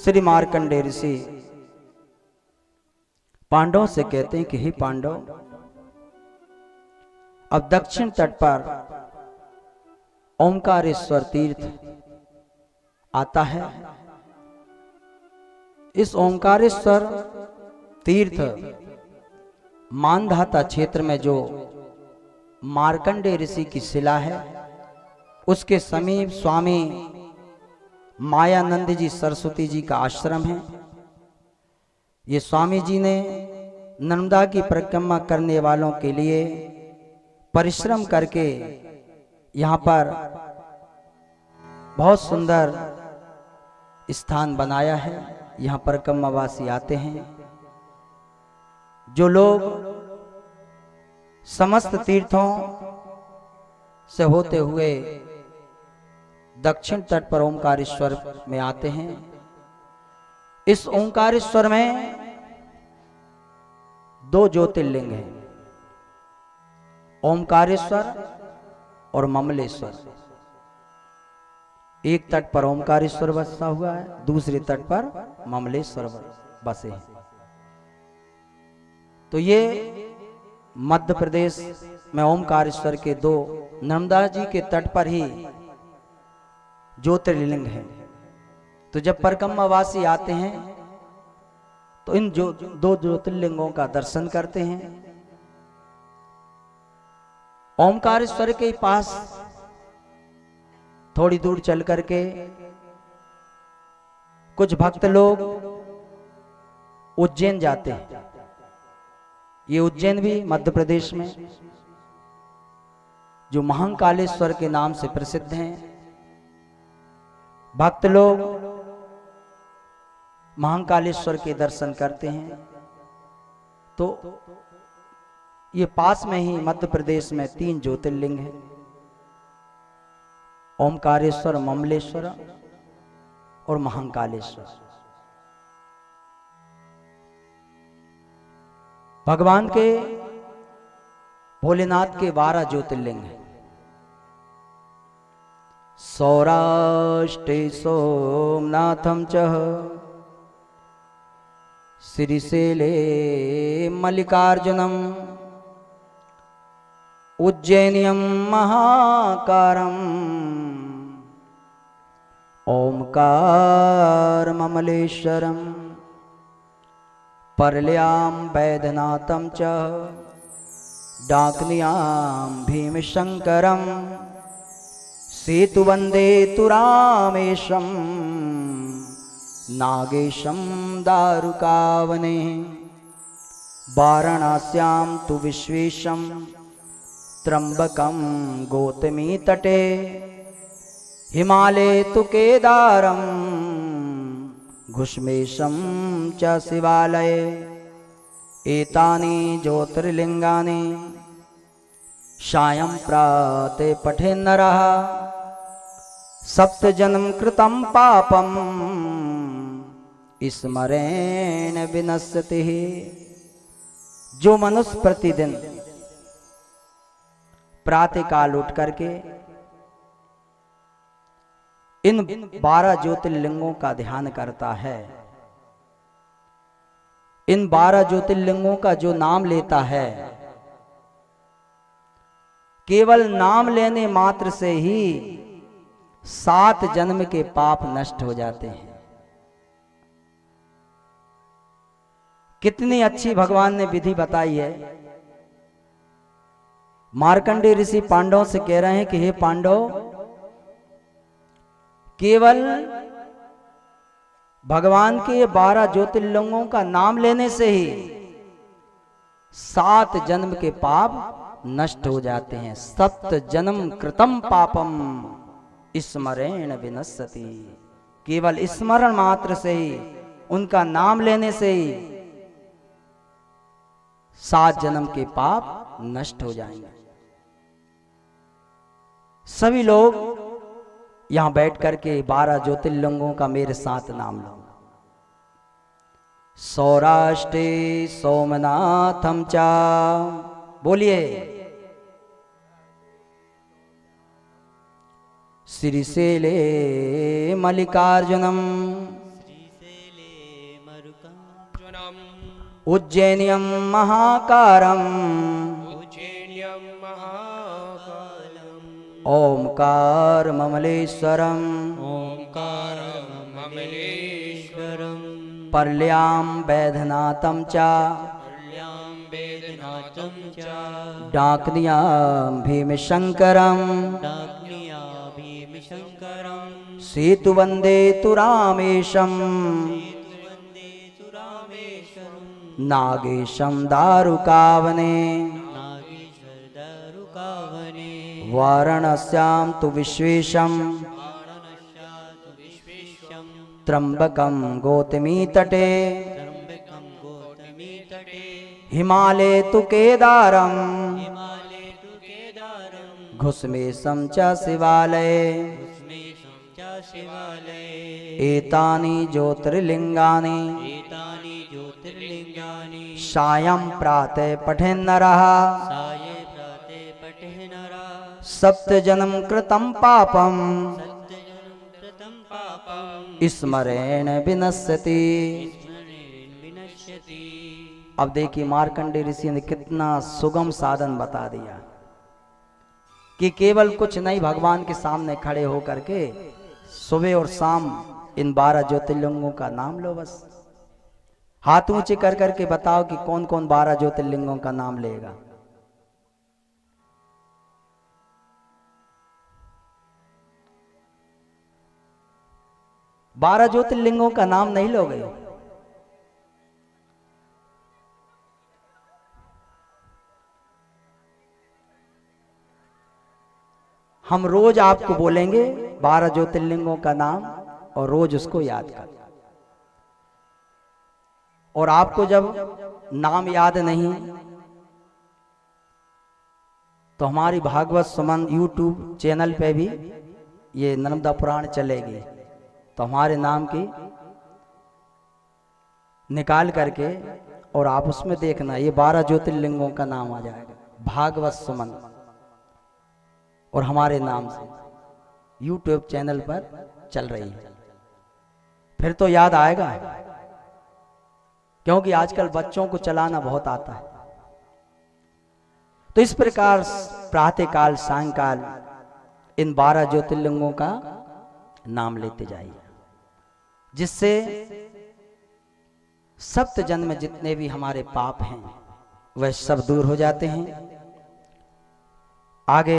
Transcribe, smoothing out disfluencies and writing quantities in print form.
श्री मार्कंडेय ऋषि पांडवों से कहते हैं कि हे पांडव, अब दक्षिण तट पर ओंकारेश्वर तीर्थ आता है। इस ओंकारेश्वर तीर्थ मानधाता क्षेत्र में जो मार्कंडेय ऋषि की शिला है, उसके समीप स्वामी मायानंद जी सरस्वती जी का आश्रम है। ये स्वामी जी ने नर्मदा की परिक्रमा करने वालों के लिए परिश्रम करके यहाँ पर बहुत सुंदर स्थान बनाया है। यहाँ परिक्रमावासी आते हैं। जो लोग समस्त तीर्थों से होते हुए दक्षिण तट पर ओंकारेश्वर में आते हैं, इस ओंकारेश्वर में दो ज्योतिर्लिंग हैं, ओंकारेश्वर और ममलेश्वर। एक तट पर ओंकारेश्वर बसा हुआ है, दूसरे तट पर ममलेश्वर बसे हैं। तो ये मध्य प्रदेश में ओंकारेश्वर के दो नर्मदा जी के तट पर ही ज्योतिर्लिंग है। तो जब परिक्रमावासी आते हैं तो इन दो ज्योतिर्लिंगों का दर्शन करते हैं। ओंकारेश्वर के पास थोड़ी दूर चल करके कुछ भक्त लोग उज्जैन जाते हैं। ये उज्जैन भी मध्य प्रदेश में जो महाकालेश्वर के नाम से प्रसिद्ध हैं। भक्त लोग महाकालेश्वर के दर्शन करते हैं। तो ये पास में ही मध्य प्रदेश में 3 ज्योतिर्लिंग है, ओंकारेश्वर, ममलेश्वर और महाकालेश्वर। भगवान के भोलेनाथ के 12 ज्योतिर्लिंग हैं। सौराष्ट्रे सोमनाथम च श्रीशैले मल्लिकार्जुनम उज्जैनियम महाकारम ओमकार ममलेश्वरम परल्यां वैद्यनाथं च डाकनियां भीमशंकरम सेतुवंदे तु रामेशं नागेशं दारुकावने वाराणस्यां तु विश्वेशं त्र्यंबकं गौतमी तटे हिमालये तु केदारं घुष्मेशं च शिवालये एतानि ज्योतिर्लिंगानि सायं प्राते पठे नरः सप्तजन्म कृतं पापं स्मरेण विनश्यति। जो मनुष्य प्रतिदिन प्रातः काल उठ करके इन 12 ज्योतिर्लिंगों का ध्यान करता है, इन 12 ज्योतिर्लिंगों का जो नाम लेता है, केवल नाम लेने मात्र से ही 7 जन्म के पाप नष्ट हो जाते हैं। कितनी अच्छी भगवान ने विधि बताई है। मार्कंडेय ऋषि पांडवों से कह रहे हैं कि हे पांडव, केवल भगवान के 12 ज्योतिर्लिंगों का नाम लेने से ही 7 जन्म के पाप नष्ट हो जाते हैं। सप्त जन्म कृतम पापम स्मरेण विनश्यति। केवल स्मरण मात्र से ही, उनका नाम लेने से ही 7 जन्म के पाप नष्ट हो जाएंगे। सभी लोग यहां बैठ करके 12 ज्योतिर्लिंगों का मेरे साथ नाम लो। सौराष्ट्रे सोमनाथम चा, बोलिए। श्रीशैले मल्लिकार्जुनम उज्जैन्यं महाकारम् ओंकारममलेश्वरम् पर्ल्यां वैद्यनाथं च डाकनियां भीमशंकरम् सेतुवन्दे तु रामेशम् नागेशं दारुकावने वाराणस्यां तु विश्वेशं त्र्यंबकं गौतमी तटे हिमालये तु केदारं घुसमेशं च शिवालये एतानि ज्योतिर्लिंगानि सायं प्रातः पठेन्नरः सप्तजन्म कृतं पापं स्मरेण विनश्यति। अब देखिए मार्कंडेय ऋषि ने कितना सुगम साधन बता दिया कि केवल कुछ नहीं, भगवान के सामने खड़े होकर के सुबह और शाम इन 12 ज्योतिर्लिंगों का नाम लो। बस हाथ ऊंचे कर करके बताओ कि कौन कौन 12 ज्योतिर्लिंगों का नाम लेगा। बारह ज्योतिर्लिंगों का नाम नहीं लोगे? हम रोज आपको बोलेंगे 12 ज्योतिर्लिंगों का नाम और रोज उसको याद कर। और आपको जब नाम याद नहीं तो हमारी भागवत सुमन YouTube चैनल पे भी ये नर्मदा पुराण चलेगी, तो हमारे नाम की निकाल करके और आप उसमें देखना, ये 12 ज्योतिर्लिंगों का नाम आ जाएगा भागवत सुमन, और हमारे नाम से YouTube चैनल पर चल रही है। फिर तो याद आएगा, क्योंकि आजकल बच्चों को चलाना बहुत आता है। तो इस प्रकार प्रातः काल सायंकाल इन 12 ज्योतिर्लिंगों का नाम लेते जाइए, जिससे सप्त जन्म में जितने भी हमारे पाप हैं वह सब दूर हो जाते हैं। आगे